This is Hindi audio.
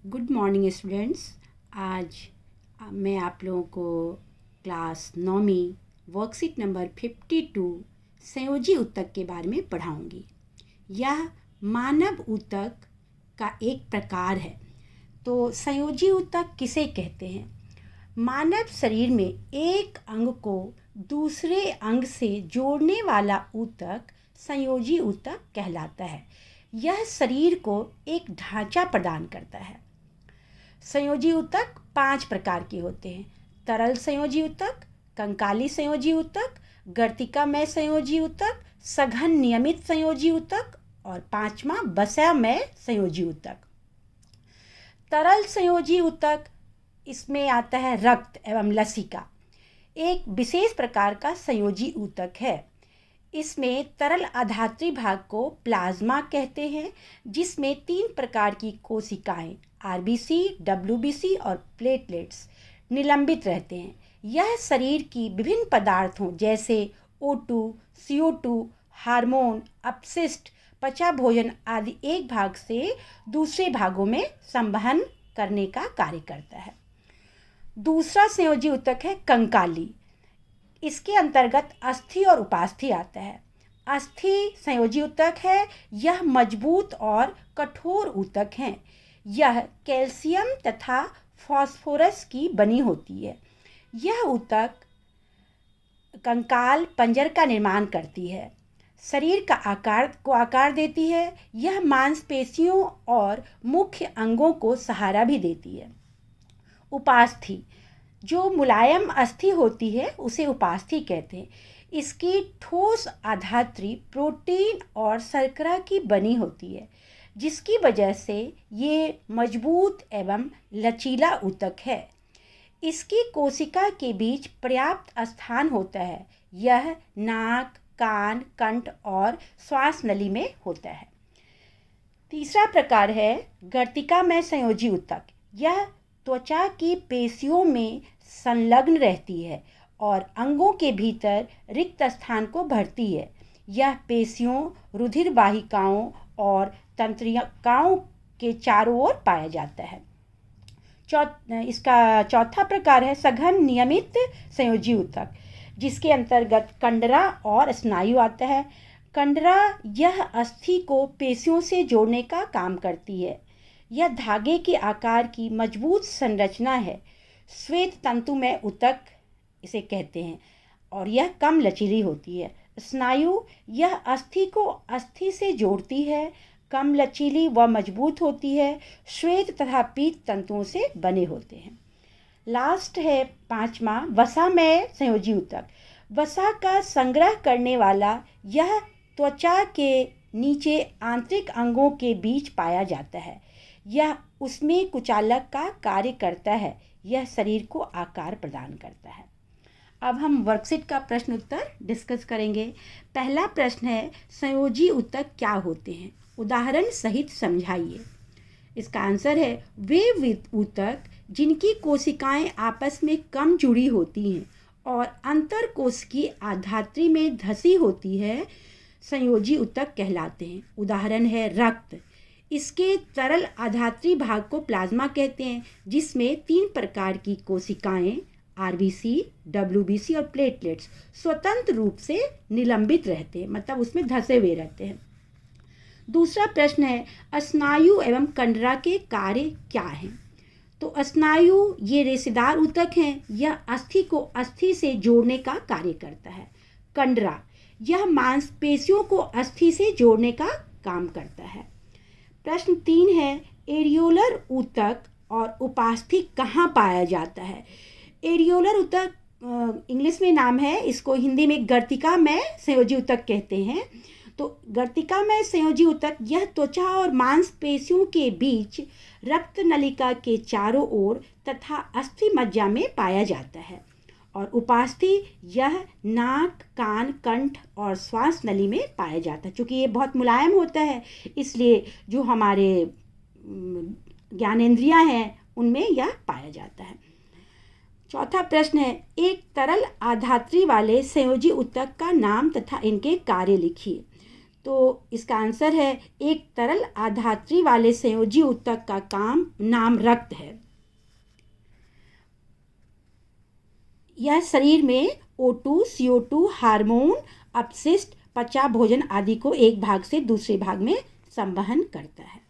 Good morning students. आज मैं आप लोगों को क्लास 9वीं वर्कशीट नंबर 52 संयोजी ऊतक के बारे में पढ़ाऊंगी। यह मानव ऊतक का एक प्रकार है। तो संयोजी ऊतक किसे कहते हैं? मानव शरीर में एक अंग को दूसरे अंग से जोड़ने वाला ऊतक संयोजी ऊतक कहलाता है। यह शरीर को एक ढांचा प्रदान करता है। संयोजी ऊतक 5 प्रकार के होते हैं। तरल संयोजी ऊतक, कंकाली संयोजी ऊतक, गर्तिकामय संयोजी ऊतक, सघन नियमित संयोजी ऊतक और 5वां वसामय संयोजी ऊतक। तरल संयोजी ऊतक, इसमें आता है रक्त एवं लसिका। एक विशेष प्रकार का संयोजी ऊतक है। इसमें तरल आधात्री भाग को प्लाज्मा कहते हैं, जिसमें 3 प्रकार की कोशिकाएं आरबीसी, डब्ल्यूबीसी और प्लेटलेट्स निलंबित रहते हैं। यह शरीर की विभिन्न पदार्थों जैसे O2, CO2, हार्मोन, अपशिष्ट, पचा भोजन आदि एक भाग से दूसरे भागों में संवहन करने का कार्य करता है। दूसरा संयोजी ऊतक है कंकाली। इसके अंतर्गत अस्थि और उपास्थि आता है। अस्थि संयोजी ऊतक है। यह मजबूत और कठोर ऊतक है। यह कैल्शियम तथा फास्फोरस की बनी होती है। यह ऊतक कंकाल पंजर का निर्माण करती है। शरीर का आकार देती है। यह मांसपेशियों और मुख्य अंगों को सहारा भी देती है। उपास्थि, जो मुलायम अस्थि होती है उसे उपास्थि कहते हैं। इसकी ठोस आधात्री प्रोटीन और शर्करा की बनी होती है, जिसकी वजह से ये मजबूत एवं लचीला ऊतक है। इसकी कोशिका के बीच पर्याप्त स्थान होता है। यह नाक, कान, कंठ और श्वास नली में होता है। तीसरा प्रकार है गर्तिकामय संयोजी ऊतक। यह त्वचा की पेशियों में संलग्न रहती है और अंगों के भीतर रिक्त स्थान को भरती है। यह पेशियों, रुधिर वाहिकाओं और तंत्रिकाओं के चारों ओर पाया जाता है। इसका चौथा प्रकार है सघन नियमित संयोजी ऊतक, जिसके अंतर्गत कंडरा और स्नायु आता है। कंडरा यह अस्थि को पेशियों से जोड़ने का काम करती है। यह धागे के आकार की मजबूत संरचना है। श्वेत तंतुमय ऊतक इसे कहते हैं और यह कम लचीली होती है। स्नायु, यह अस्थि को अस्थि से जोड़ती है, कम लचीली व मजबूत होती है, श्वेत तथा पीत तंतुओं से बने होते हैं। लास्ट है 5वां वसामय संयोजी ऊतक। वसा का संग्रह करने वाला यह त्वचा के नीचे आंतरिक अंगों के बीच पाया जाता है। यह उसमें कुचालक का कार्य करता है। यह शरीर को आकार प्रदान करता है। अब हम वर्कशीट का प्रश्न उत्तर डिस्कस करेंगे। पहला प्रश्न है, संयोजी ऊतक क्या होते हैं? उदाहरण सहित समझाइए। इसका आंसर है, वे ऊतक जिनकी कोशिकाएं आपस में कम जुड़ी होती हैं और अंतर कोशिकीय आधात्री में धसी होती है, संयोजी ऊतक कहलाते हैं। उदाहरण है रक्त। इसके तरल आधात्री भाग को प्लाज्मा कहते हैं, जिसमें 3 प्रकार की कोशिकाएं आरबीसी, डब्ल्यूबीसी और प्लेटलेट्स स्वतंत्र रूप से निलंबित रहते हैं, मतलब उसमें धसे हुए रहते हैं। दूसरा प्रश्न है, स्नायु एवं कंडरा के कार्य क्या हैं? तो स्नायु ये रेशेदार ऊतक हैं। यह अस्थि को अस्थि से जोड़ने का कार्य करता है। कंडरा, यह मांसपेशियों को अस्थि से जोड़ने का काम करता है। प्रश्न 3 है, एरियोलर ऊतक और उपास्थि कहाँ पाया जाता है? एरियोलर ऊतक इंग्लिश में नाम है, इसको हिंदी में गर्तिकामय संयोजी ऊतक कहते हैं। तो गर्तिकामय संयोजी ऊतक यह त्वचा और मांसपेशियों के बीच रक्त नलिका के चारों ओर तथा अस्थि मज्जा में पाया जाता है। और उपास्थि यह नाक, कान, कंठ और श्वास नली में पाया जाता है। चूँकि ये बहुत मुलायम होता है, इसलिए जो हमारे ज्ञानेंद्रियां हैं उनमें यह पाया जाता है। चौथा प्रश्न है, एक तरल आधात्री वाले संयोजी ऊतक का नाम तथा इनके कार्य लिखिए। तो इसका आंसर है एक तरल आधात्री वाले संयोजी ऊतक का नाम रक्त है। यह शरीर में O2, CO2, हार्मोन, अपशिष्ट, पचा भोजन आदि को एक भाग से दूसरे भाग में संवहन करता है।